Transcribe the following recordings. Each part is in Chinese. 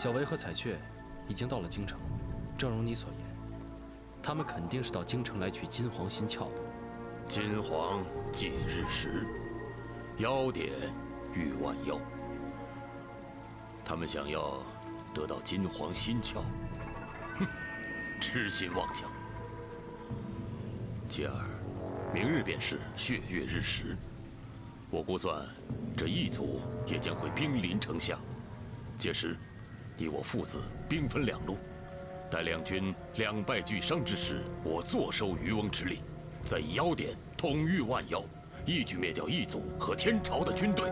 小维和彩雀已经到了京城，正如你所言，他们肯定是到京城来取金黄心窍的。金黄忌日食，妖典御万妖。他们想要得到金黄心窍，哼，痴心妄想。继而，明日便是血月日食，我估算这一族也将会兵临城下。届时，你我父子兵分两路，待两军两败俱伤之时，我坐收渔翁之利，再以妖典统御万妖，一举灭掉异族和天朝的军队。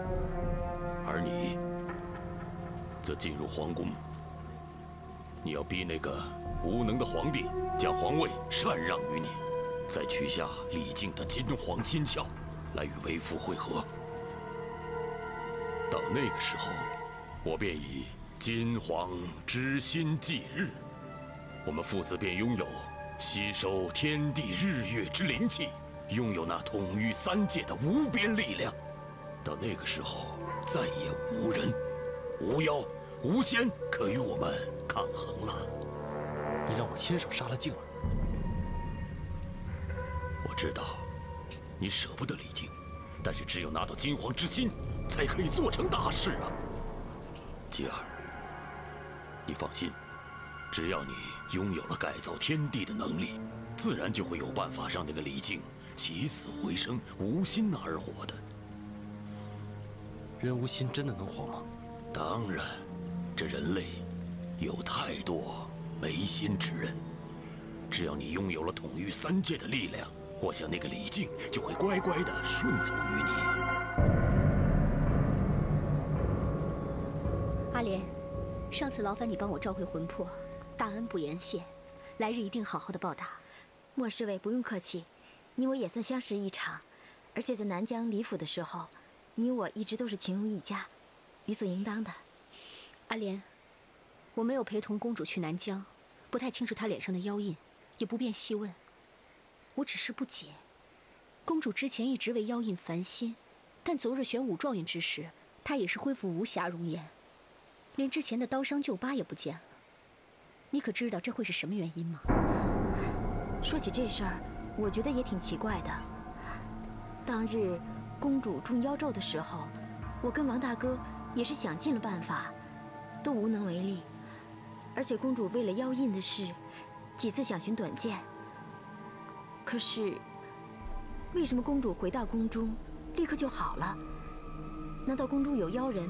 而你，则进入皇宫，你要逼那个无能的皇帝将皇位禅让于你，再取下李靖的金黄心窍，来与为父会合。到那个时候，我便以金黄之心祭日，我们父子便拥有吸收天地日月之灵气，拥有那统御三界的无边力量。到那个时候，再也无人、无妖、无仙可与我们抗衡了。你让我亲手杀了静儿，我知道你舍不得李靖，但是只有拿到金黄之心，才可以做成大事啊。继儿，你放心，只要你拥有了改造天地的能力，自然就会有办法让那个李靖起死回生、无心而活的。人无心真的能活吗？当然，这人类有太多没心之人。只要你拥有了统御三界的力量，我想那个李靖就会乖乖地顺从于你。阿莲，上次劳烦你帮我召回魂魄，大恩不言谢，来日一定好好的报答。莫侍卫不用客气，你我也算相识一场，而且在南疆李府的时候，你我一直都是情如一家，理所应当的。阿莲，我没有陪同公主去南疆，不太清楚她脸上的妖印，也不便细问。我只是不解，公主之前一直为妖印烦心，但昨日选武状元之时，她也是恢复无瑕容颜，连之前的刀伤旧疤也不见了。你可知道这会是什么原因吗？说起这事儿，我觉得也挺奇怪的。当日公主中妖咒的时候，我跟王大哥也是想尽了办法，都无能为力。而且公主为了妖印的事，几次想寻短见。可是，为什么公主回到宫中，立刻就好了？难道宫中有妖人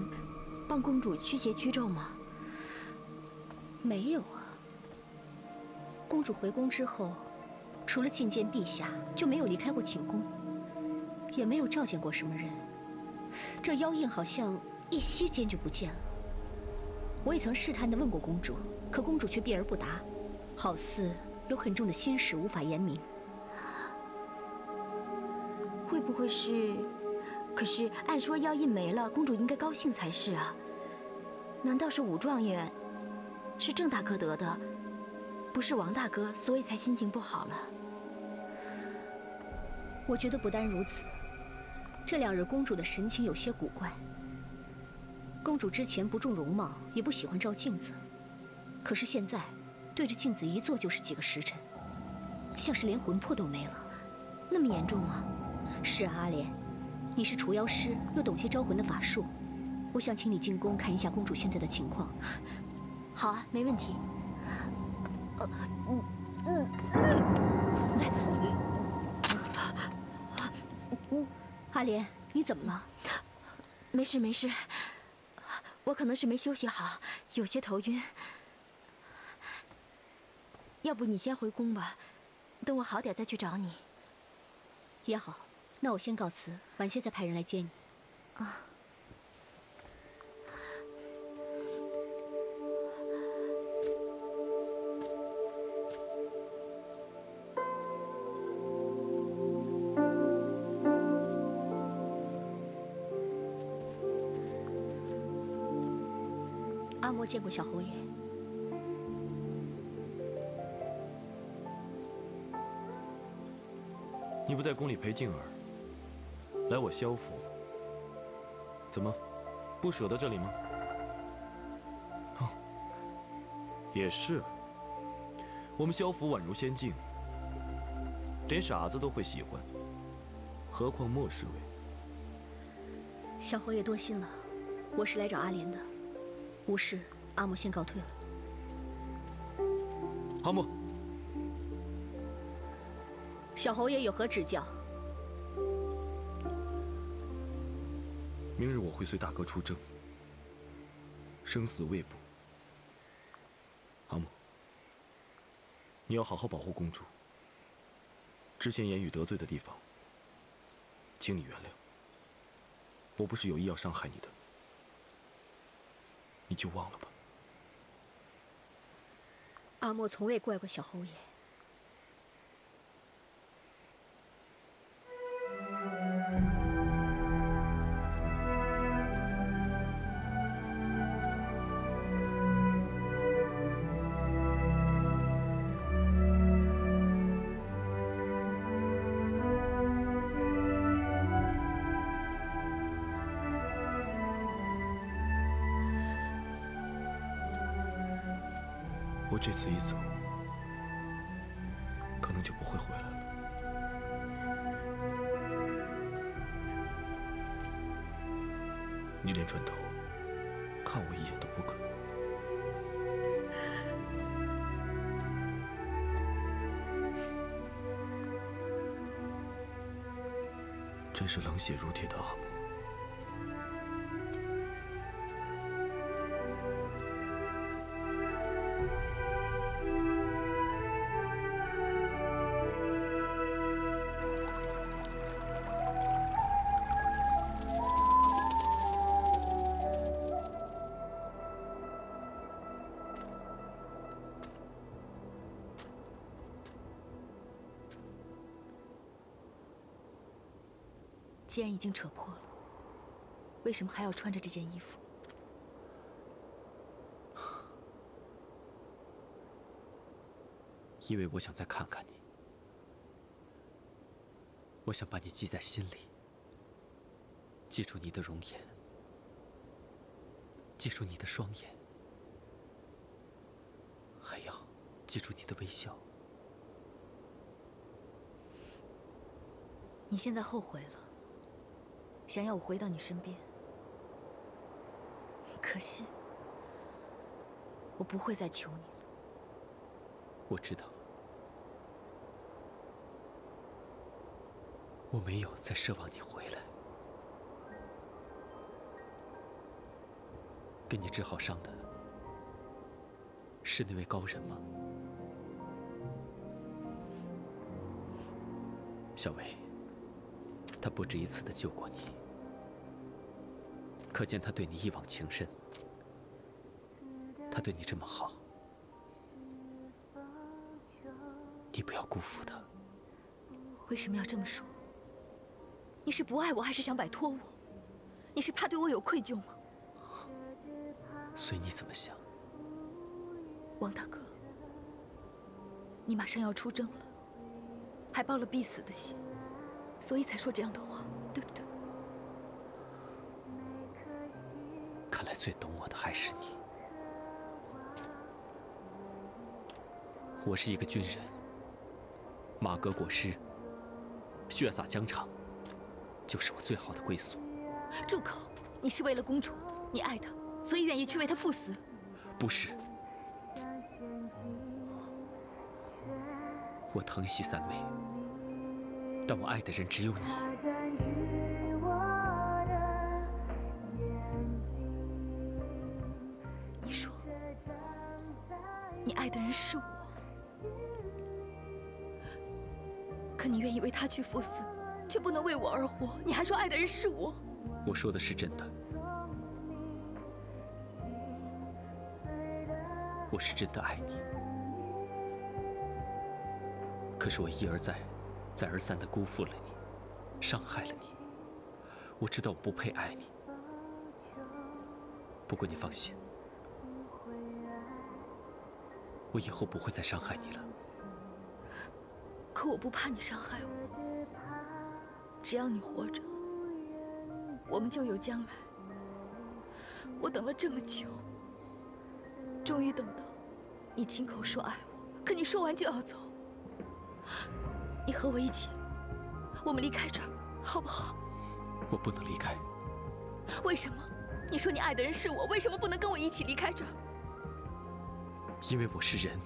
帮公主驱邪驱咒吗？没有啊。公主回宫之后，除了觐见陛下，就没有离开过寝宫，也没有召见过什么人。这妖印好像一息间就不见了。我也曾试探地问过公主，可公主却避而不答，好似有很重的心事无法言明。会不会是？可是按说妖印没了，公主应该高兴才是啊。难道是武状元是郑大哥得的，不是王大哥，所以才心情不好了？我觉得不单如此，这2日公主的神情有些古怪。公主之前不重容貌，也不喜欢照镜子，可是现在对着镜子一坐就是几个时辰，像是连魂魄都没了。那么严重吗？是啊，阿莲，你是除妖师，又懂些招魂的法术，我想请你进宫看一下公主现在的情况。好啊，没问题。阿莲，你怎么了？没事没事，我可能是没休息好，有些头晕。要不你先回宫吧，等我好点再去找你。也好，那我先告辞，晚些再派人来接你。啊。阿嬷见过小侯爷。你不在宫里陪静儿，来我萧府，怎么，不舍得这里吗？哦，也是，我们萧府宛如仙境，连傻子都会喜欢，何况莫侍卫？小侯爷多心了，我是来找阿莲的，无事，阿莫先告退了。阿莫，小侯爷有何指教？明日我会随大哥出征，生死未卜。阿莫，你要好好保护公主。之前言语得罪的地方，请你原谅。我不是有意要伤害你的，你就忘了吧。阿莫从未怪过小侯爷。我这次一走，可能就不会回来了。你连转头看我一眼都不肯。真是冷血如铁的阿莫。既然已经扯破了，为什么还要穿着这件衣服？因为我想再看看你，我想把你记在心里，记住你的容颜，记住你的双眼，还要记住你的微笑。你现在后悔了，想要我回到你身边，可惜我不会再求你了。我知道，我没有再奢望你回来。给你治好伤的是那位高人吗？小薇，他不止一次的救过你，可见他对你一往情深。他对你这么好，你不要辜负他。为什么要这么说？你是不爱我，还是想摆脱我？你是怕对我有愧疚吗？随你怎么想。王大哥，你马上要出征了，还抱了必死的心，所以才说这样的话，对不对？看来最懂我的还是你。我是一个军人，马革裹尸，血洒疆场，就是我最好的归宿。住口！你是为了公主，你爱她，所以愿意去为她赴死？不是，我疼惜三妹，但我爱的人只有你。你说，你爱的人是我，可你愿意为他去赴死，却不能为我而活，你还说爱的人是我？我说的是真的，我是真的爱你。可是我一而再，再而三地辜负了你，伤害了你。我知道我不配爱你，不过你放心，我以后不会再伤害你了。可我不怕你伤害我，只要你活着，我们就有将来。我等了这么久，终于等到你亲口说爱我，可你说完就要走。你和我一起，我们离开这儿，好不好？我不能离开。为什么？你说你爱的人是我，为什么不能跟我一起离开这儿？因为我是人，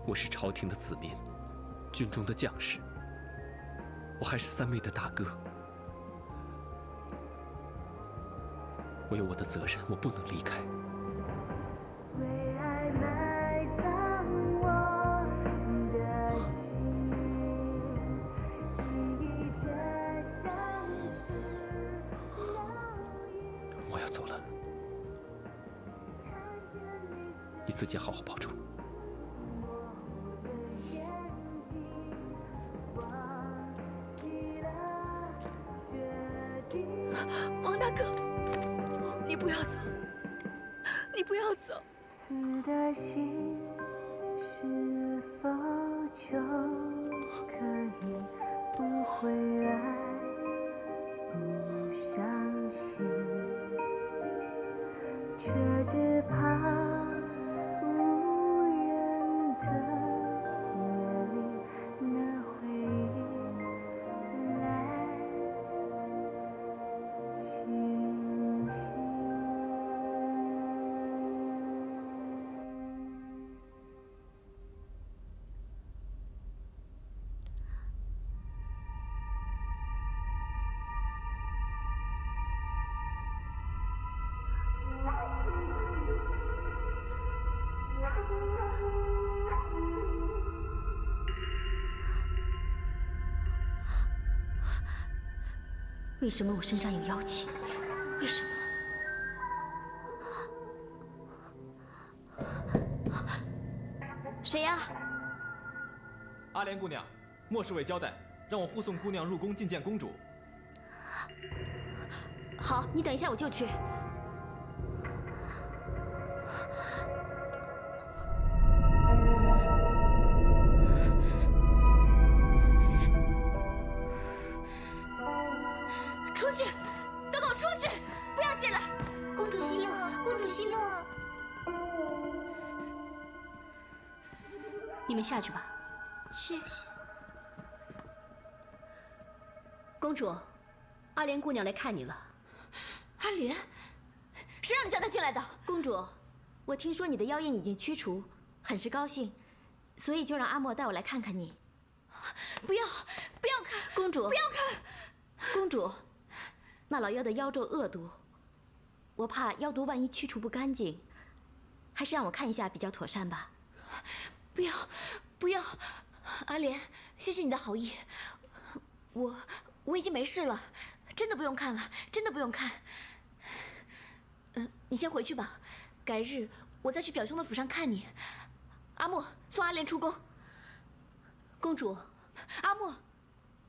我是朝廷的子民，军中的将士，我还是三妹的大哥。我有我的责任，我不能离开。为爱埋葬我的心，记忆却像是烙印。我要走了，你自己好好保重。王大哥，你不要走，你不要走。死的心是否就可以不回来，不伤心，却只怕无人的夜里，那回忆来清晰。为什么我身上有妖气？为什么？谁呀？阿莲姑娘，莫侍卫交代，让我护送姑娘入宫觐见公主。好，你等一下，我就去。出去！都给我出去！不要进来！公主息怒，公主息怒。你们下去吧。是。公主，阿莲姑娘来看你了。阿莲，谁让你叫她进来的？公主，我听说你的妖焰已经驱除，很是高兴，所以就让阿莫带我来看看你。不要，不要看！公主，不要看！公主，那老妖的妖咒恶毒，我怕妖毒万一驱除不干净，还是让我看一下比较妥善吧。不要，不要，阿莲，谢谢你的好意，我已经没事了，真的不用看了，真的不用看。你先回去吧，改日我再去表兄的府上看你。阿莫，送阿莲出宫。公主，阿莫，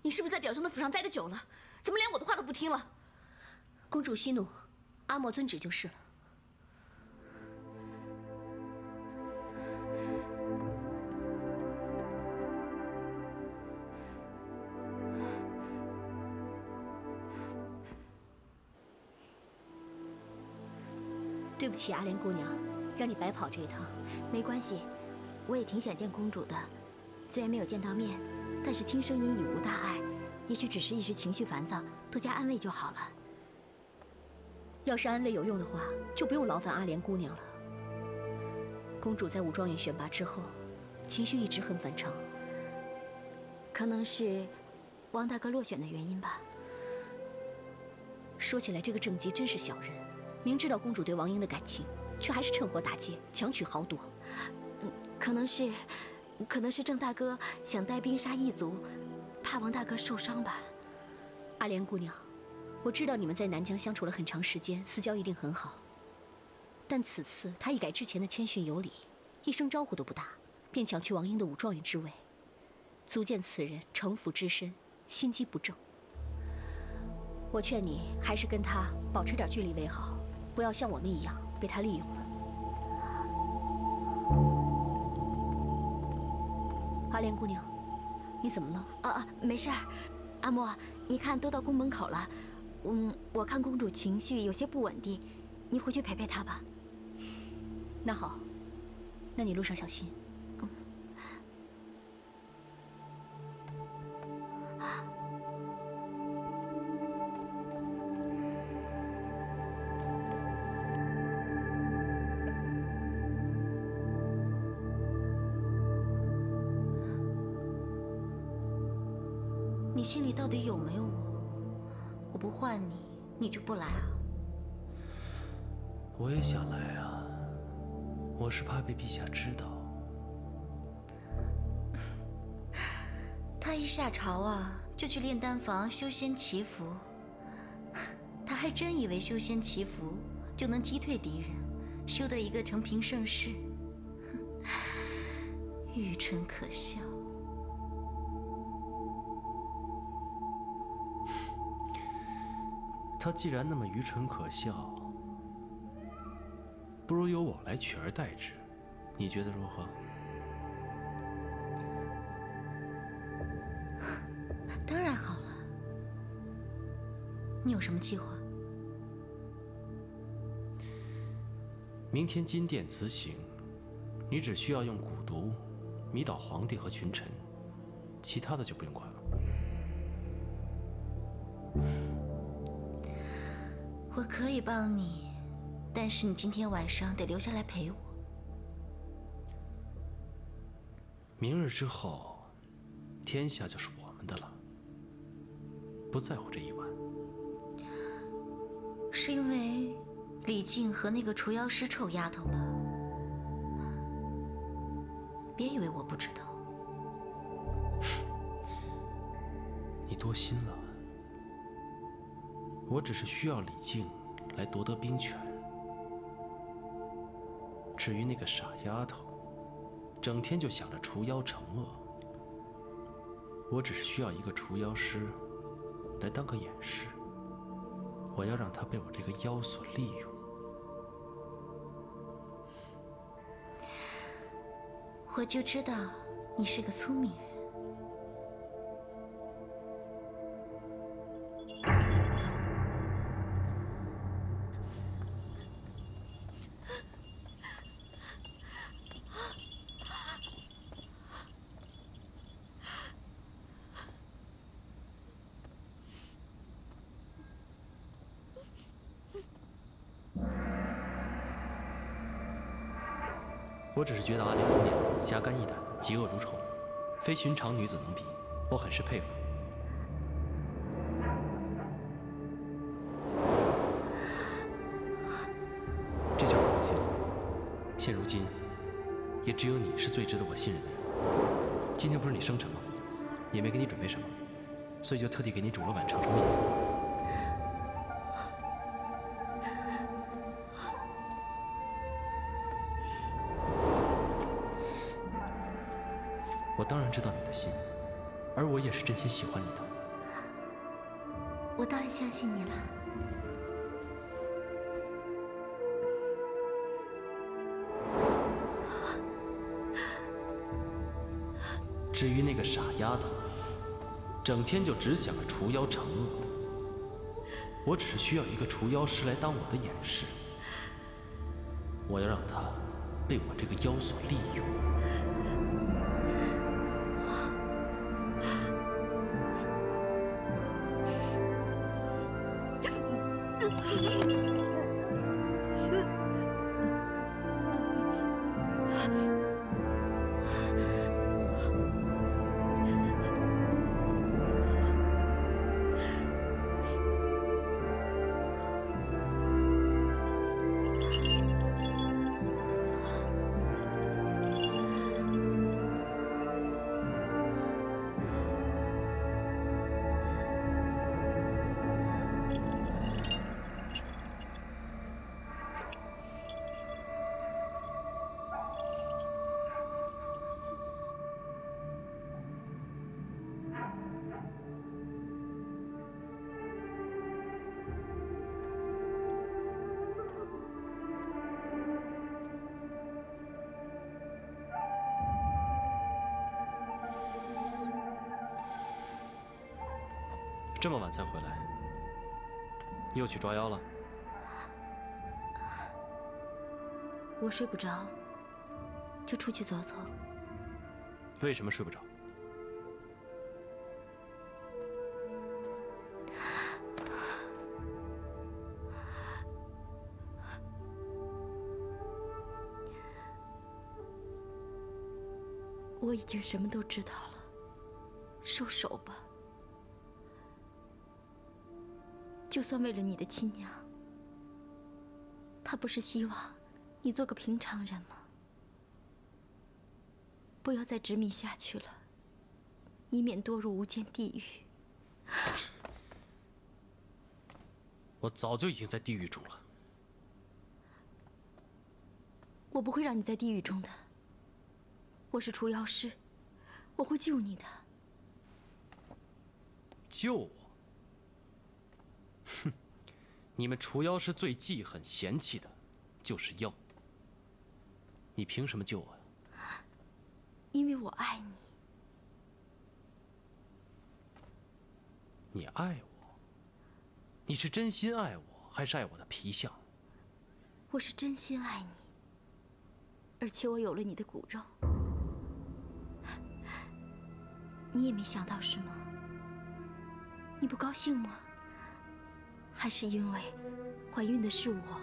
你是不是在表兄的府上待得久了？怎么连我的话都不听了？公主息怒，阿莫遵旨就是了。对不起，阿莲姑娘，让你白跑这一趟。没关系，我也挺想见公主的，虽然没有见到面，但是听声音已无大碍，也许只是一时情绪烦躁，多加安慰就好了。要是安慰有用的话，就不用劳烦阿莲姑娘了。公主在武状元选拔之后，情绪一直很反常，可能是王大哥落选的原因吧。说起来，这个郑吉真是小人，明知道公主对王英的感情，却还是趁火打劫，强取豪夺。可能是郑大哥想带兵杀异族，怕王大哥受伤吧。阿莲姑娘，我知道你们在南疆相处了很长时间，私交一定很好。但此次他一改之前的谦逊有礼，一声招呼都不打，便抢去王英的武状元之位，足见此人城府之深，心机不正。我劝你还是跟他保持点距离为好，不要像我们一样被他利用了。阿莲姑娘，你怎么了？没事儿。阿莫，你看都到宫门口了，我看公主情绪有些不稳定，你回去陪陪她吧。那好，那你路上小心。你心里到底有没有我？我不换你，你就不来啊？我也想来啊，我是怕被陛下知道。他一下朝啊，就去炼丹房修仙祈福。他还真以为修仙祈福就能击退敌人，修得一个成平盛世。愚蠢可笑。他既然那么愚蠢可笑，不如由我来取而代之，你觉得如何？当然好了。你有什么计划？明天金殿辞行，你只需要用蛊毒迷倒皇帝和群臣，其他的就不用管了。我可以帮你，但是你今天晚上得留下来陪我。明日之后，天下就是我们的了，不在乎这一晚。是因为李靖和那个除妖师臭丫头吧？别以为我不知道。你多心了。我只是需要李靖来夺得兵权。至于那个傻丫头，整天就想着除妖惩恶，我只是需要一个除妖师来当个掩饰。我要让她被我这个妖所利用。我就知道你是个聪明人。我只是觉得阿莲姑娘侠肝义胆，嫉恶如仇，非寻常女子能比，我很是佩服。这就让我放心了。现如今，也只有你是最值得我信任的人。今天不是你生辰吗？也没给你准备什么，所以就特地给你煮了碗长寿面。我当然知道你的心，而我也是真心喜欢你的。我当然相信你了。至于那个傻丫头，整天就只想着除妖惩恶的，我只是需要一个除妖师来当我的掩饰。我要让她被我这个妖所利用。这么晚才回来，又去抓妖了？我睡不着，就出去走走。为什么睡不着？我已经什么都知道了，收手吧。就算为了你的亲娘，她不是希望你做个平常人吗？不要再执迷下去了，以免堕入无间地狱。我早就已经在地狱中了。我不会让你在地狱中的。我是除妖师，我会救你的。救我？哼！你们除妖师最记恨、嫌弃的，就是妖。你凭什么救我呀？因为我爱你。你爱我？你是真心爱我，还是爱我的皮相？我是真心爱你，而且我有了你的骨肉。你也没想到是吗？你不高兴吗？还是因为怀孕的是我，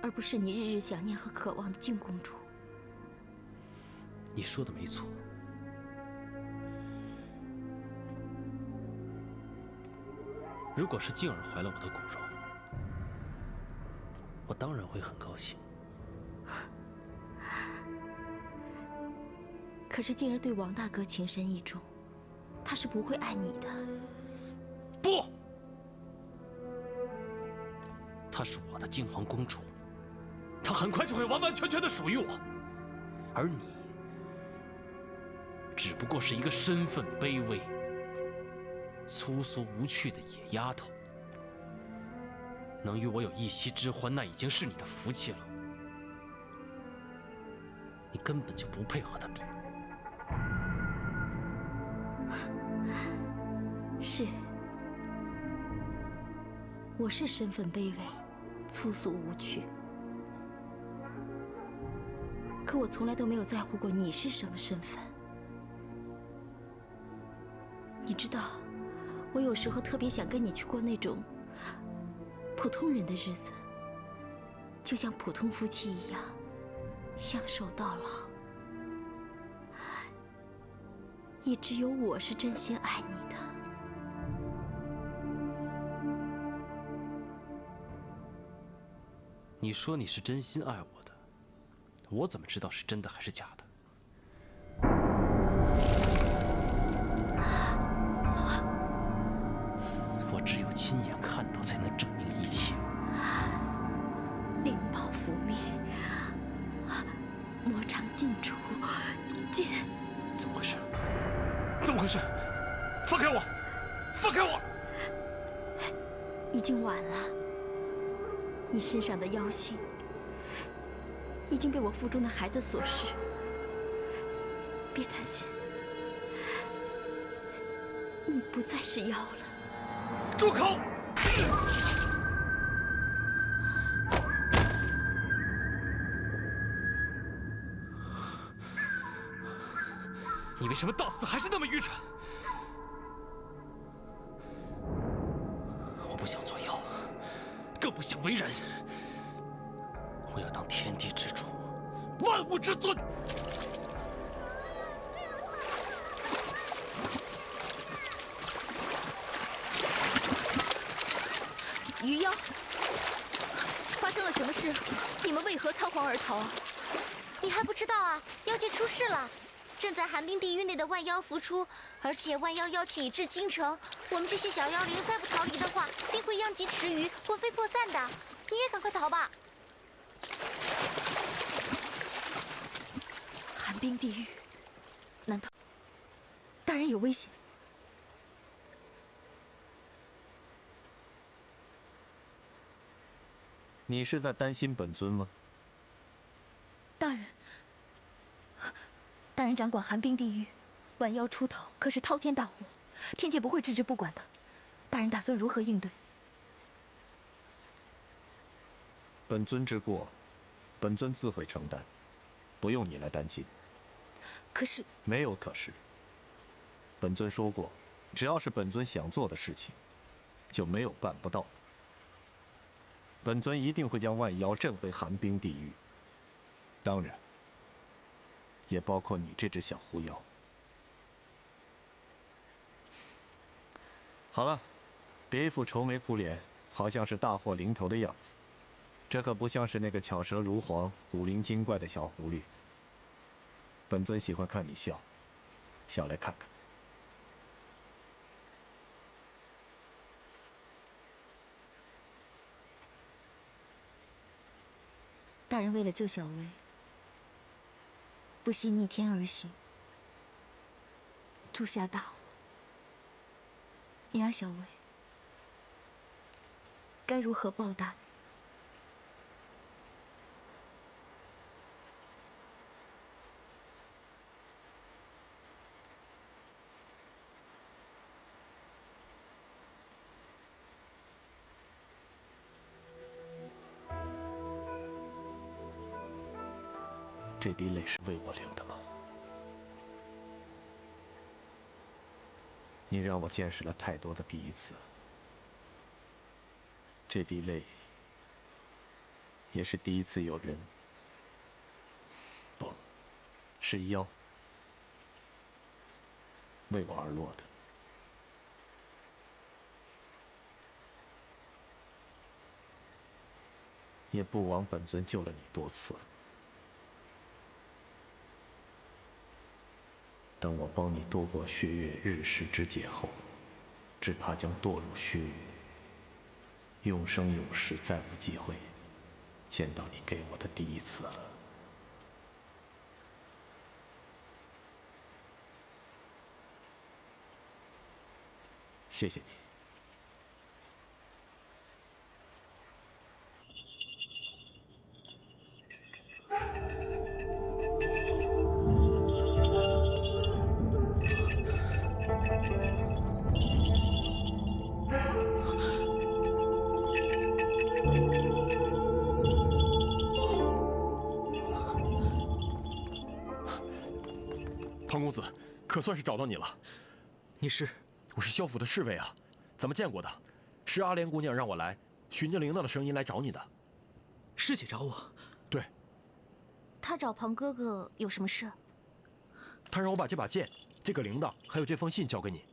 而不是你日日想念和渴望的静公主？你说的没错。如果是静儿怀了我的骨肉，我当然会很高兴。可是静儿对王大哥情深意重，他是不会爱你的。不，她是我的金皇公主，她很快就会完完全全的属于我，而你只不过是一个身份卑微、粗俗无趣的野丫头。能与我有一夕之欢，那已经是你的福气了。你根本就不配和她比。是，我是身份卑微、粗俗无趣，可我从来都没有在乎过你是什么身份。你知道，我有时候特别想跟你去过那种普通人的日子，就像普通夫妻一样，相守到老。也只有我是真心爱你的。你说你是真心爱我的，我怎么知道是真的还是假的？我只有亲眼看到才能证明一切。灵宝覆灭，魔障尽除，剑。怎么回事？怎么回事？放开我！放开我！已经晚了。你身上的妖性已经被我腹中的孩子所噬，别担心，你不再是妖了。住口！你为什么到死还是那么愚蠢？我不想做妖，更不想为人。我要当天地之主，万物之尊。余妖，发生了什么事？你们为何仓皇而逃啊？你还不知道啊？妖界出事了，正在寒冰地狱内的万妖浮出，而且万妖妖气已至京城。我们这些小妖灵再不逃离的话，定会殃及池鱼，魂飞魄散的。你也赶快逃吧！寒冰地狱，难道大人有危险？你是在担心本尊吗？大人掌管寒冰地狱，万妖出头可是滔天大祸，天界不会置之不管的。大人打算如何应对？本尊之过，本尊自会承担。不用你来担心。可是没有可是。本尊说过，只要是本尊想做的事情，就没有办不到的。本尊一定会将万妖震回寒冰地狱，当然，也包括你这只小狐妖。好了，别一副愁眉苦脸，好像是大祸临头的样子。这可不像是那个巧舌如簧、古灵精怪的小狐狸。本尊喜欢看你笑，笑来看看。大人为了救小薇，不惜逆天而行，铸下大祸。你让小薇该如何报答你？这滴泪是为我流的吗？你让我见识了太多的第一次，这滴泪也是第一次有人，不，是妖，为我而落的。也不枉本尊救了你多次。当我帮你度过血月日食之劫后，只怕将堕入血狱，永生永世再无机会见到你给我的第一次了。谢谢你。唐公子，可算是找到你了。你是？我是萧府的侍卫啊，咱们见过的。是阿莲姑娘让我来，循着铃铛的声音来找你的。师姐找我？对。他找庞哥哥有什么事？他让我把这把剑、这个铃铛还有这封信交给你。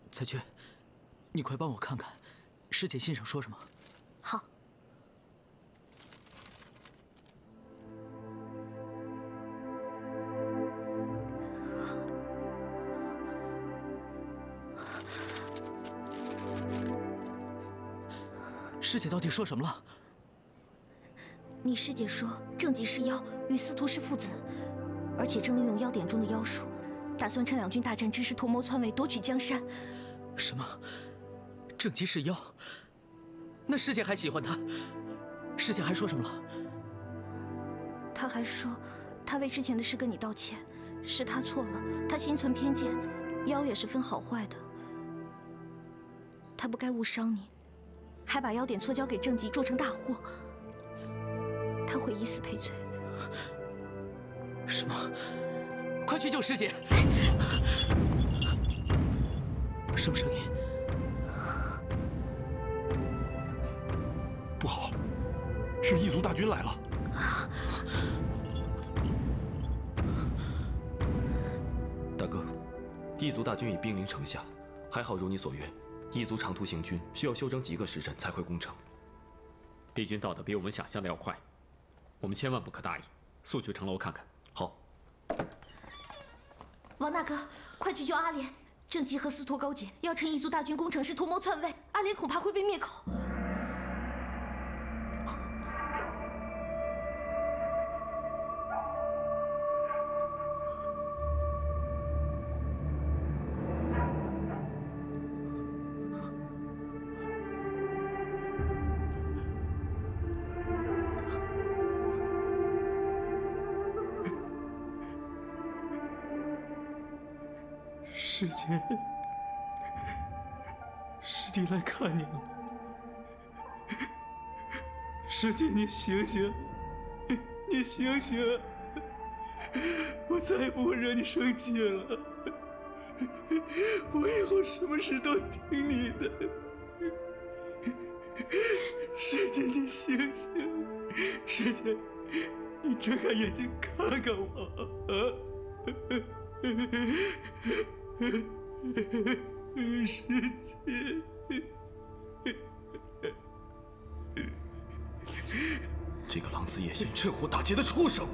彩雀，你快帮我看看，师姐信上说什么？好。师姐到底说什么了？你师姐说，正极是妖，与司徒是父子，而且正利用妖典中的妖术，打算趁两军大战之时图谋篡位，夺取江山。什么？正极是妖？那师姐还喜欢他？师姐还说什么了？他还说，他为之前的事跟你道歉，是他错了，他心存偏见，妖也是分好坏的，他不该误伤你。还把妖典错交给正极，做成大祸，他会以死赔罪。什么？快去救师姐！什么声音？不好，是异族大军来了。大哥，异族大军已兵临城下，还好如你所愿。异族长途行军，需要休整几个时辰才会攻城。敌军到的比我们想象的要快，我们千万不可大意，速去城楼看看。好。王大哥，快去救阿莲！正极和司徒勾结，要趁异族大军攻城时图谋篡位，阿莲恐怕会被灭口。师姐，师弟来看你了。师姐，你醒醒，你醒醒！我再也不会惹你生气了。我以后什么事都听你的。师姐，你醒醒！师姐，你睁开眼睛看看我啊！师姐。这个狼子野心、趁火打劫的畜生！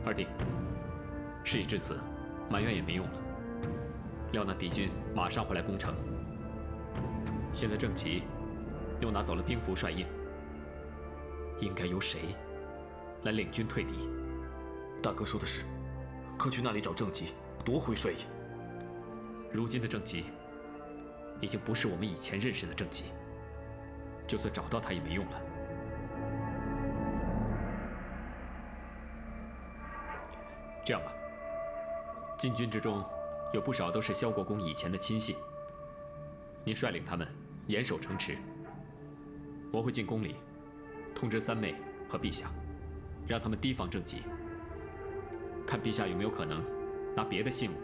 二弟，事已至此，埋怨也没用了。料那敌军马上会来攻城。现在郑吉又拿走了兵符帅印，应该由谁来领军退敌？大哥说的是，可去那里找郑吉，夺回帅印。如今的郑吉，已经不是我们以前认识的郑吉，就算找到他也没用了。这样吧，禁军之中有不少都是萧国公以前的亲信，您率领他们严守城池，我会进宫里通知三妹和陛下，让他们提防郑吉，看陛下有没有可能拿别的信物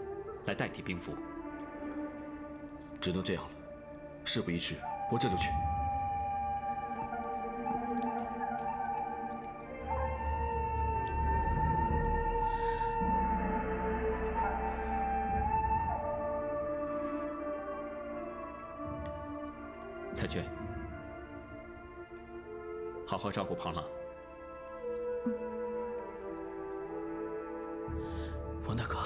来代替兵符。只能这样了，事不宜迟，我这就去。彩娟，好好照顾庞朗。王大哥，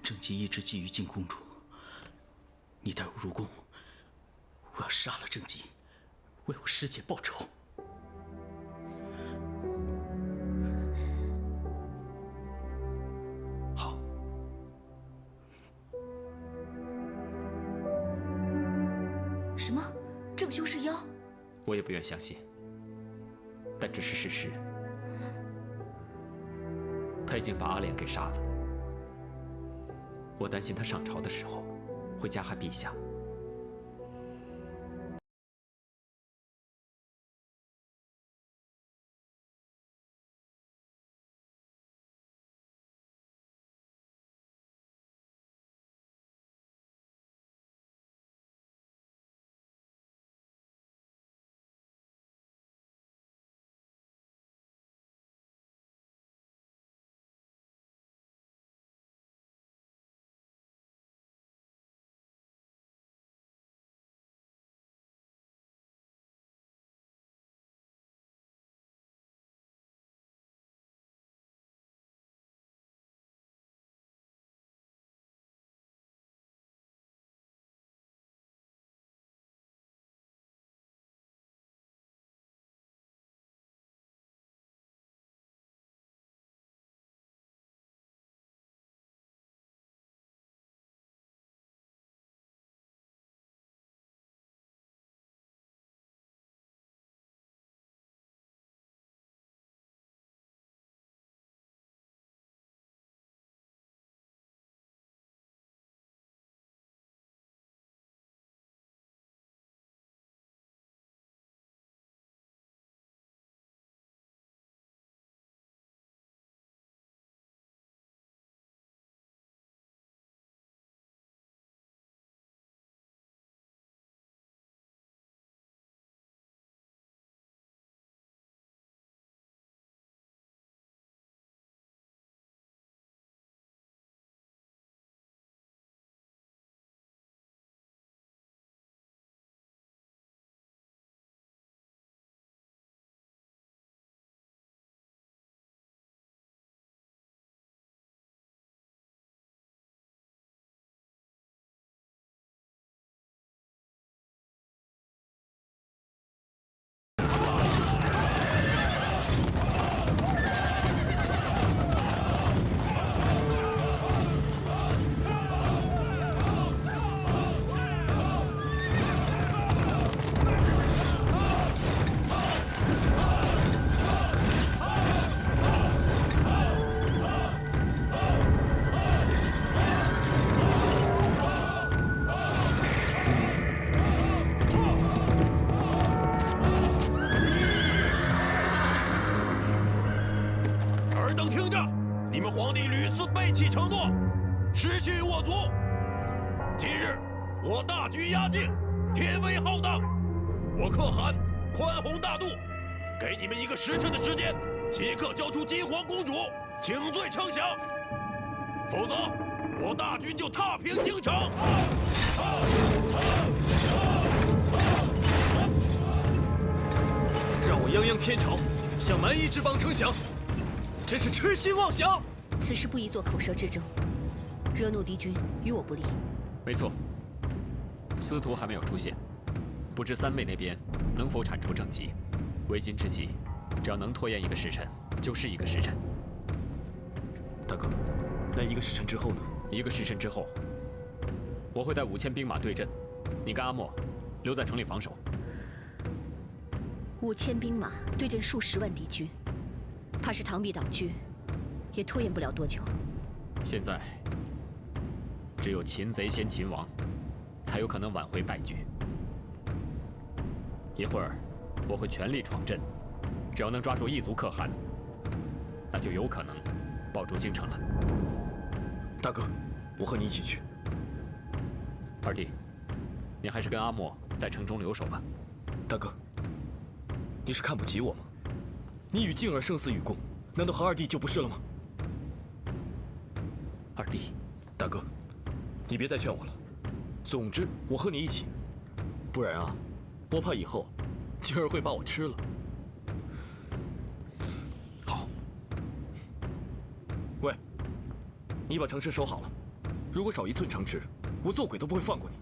郑吉一直觊觎靖公主，你带我入宫，我要杀了郑吉，为我师姐报仇。好。什么？郑兄是妖？我也不愿相信，但这是事实。他已经把阿莲给杀了，我担心他上朝的时候会加害陛下。你们皇帝屡次背弃承诺，失去我族。今日我大军压境，天威浩荡，我可汗宽宏大度，给你们1个时辰的时间，即刻交出金皇公主，请罪称降，否则我大军就踏平京城。让我泱泱天朝向蛮夷之邦称降，真是痴心妄想！此事不宜做口舌之争，惹怒敌军，与我不利。没错，司徒还没有出现，不知三妹那边能否铲除政绩。为今之计，只要能拖延1个时辰，就是1个时辰。大哥，那1个时辰之后呢？1个时辰之后，我会带5000兵马对阵，你跟阿莫留在城里防守。 5000兵马对阵数10万敌军，怕是螳臂挡车，也拖延不了多久。现在，只有擒贼先擒王，才有可能挽回败局。一会儿，我会全力闯阵，只要能抓住异族可汗，那就有可能抱住京城了。大哥，我和你一起去。二弟，你还是跟阿莫在城中留守吧。大哥。 你是看不起我吗？你与静儿生死与共，难道和二弟就不是了吗？二弟，大哥，你别再劝我了。总之，我和你一起，不然啊，我怕以后静儿会把我吃了。好。喂，你把城池守好了，如果少1寸城池，我做鬼都不会放过你。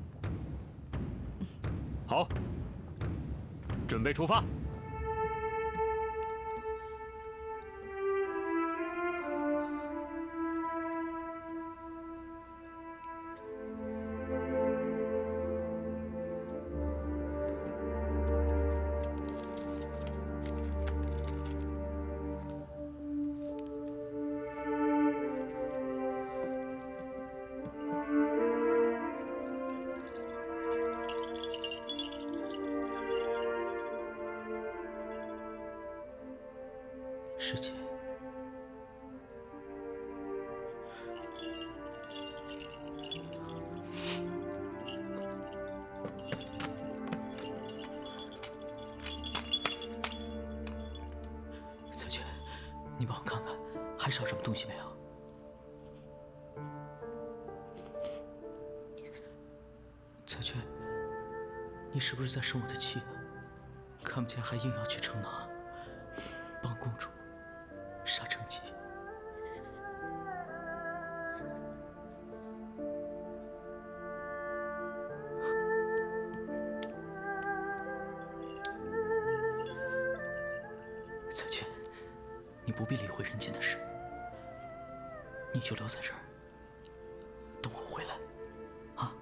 好，准备出发。 师姐，彩娟，你帮我看看，还少什么东西没有？彩娟，你是不是在生我的气啊？看不见还硬要去城南，帮公主 杀成疾，彩娟，你不必理会人间的事，你就留在这儿，等我回来，啊？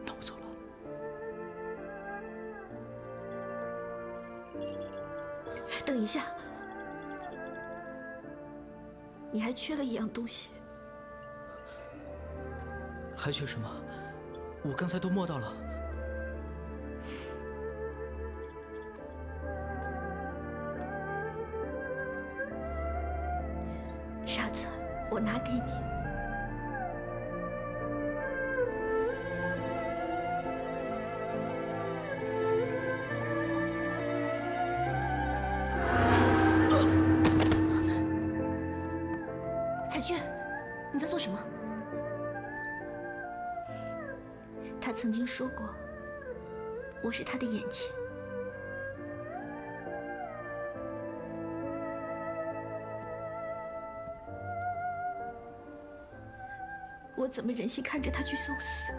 那我走了。 等一下，你还缺了一样东西。还缺什么？我刚才都摸到了。沙子，我拿给你。 彩娟，你在做什么？他曾经说过，我是他的眼睛。我怎么忍心看着他去送死？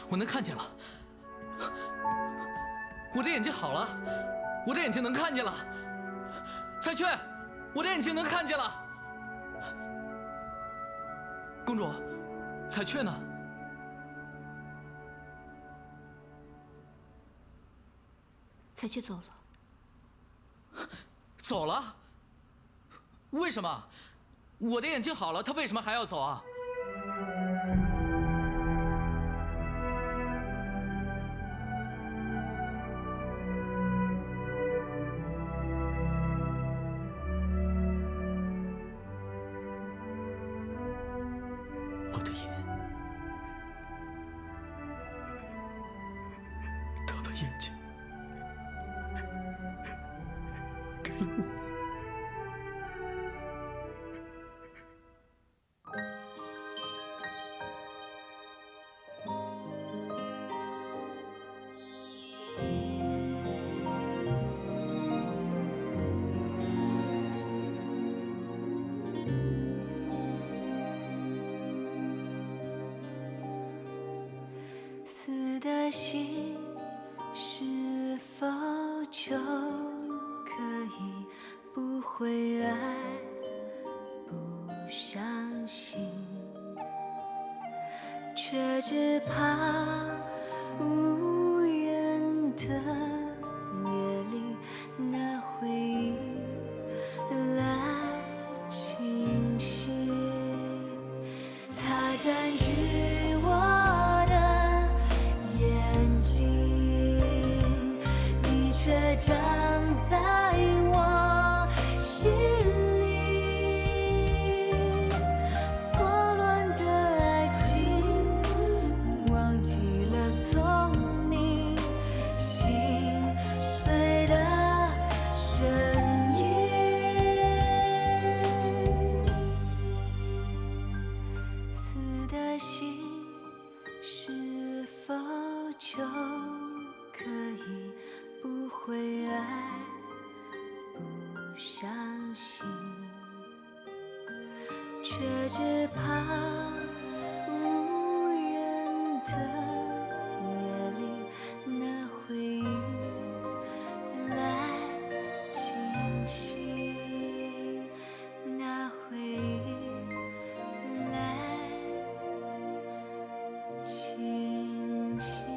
我能看见了，我的眼睛好了，我的眼睛能看见了。彩雀，我的眼睛能看见了。公主，彩雀呢？彩雀走了。走了？为什么？我的眼睛好了，她为什么还要走啊？我的眼，她把眼睛给了我。死的心是否就可以不会爱，不伤心？却只怕无人的夜里，那回忆来侵袭，它占据我的眼睛，你却长在我心里。错乱的爱情，忘记了聪明，心碎的声音。死的心是否就可以不会爱，不伤心？却只怕无人的夜里，那回忆来侵袭，那回忆来侵袭。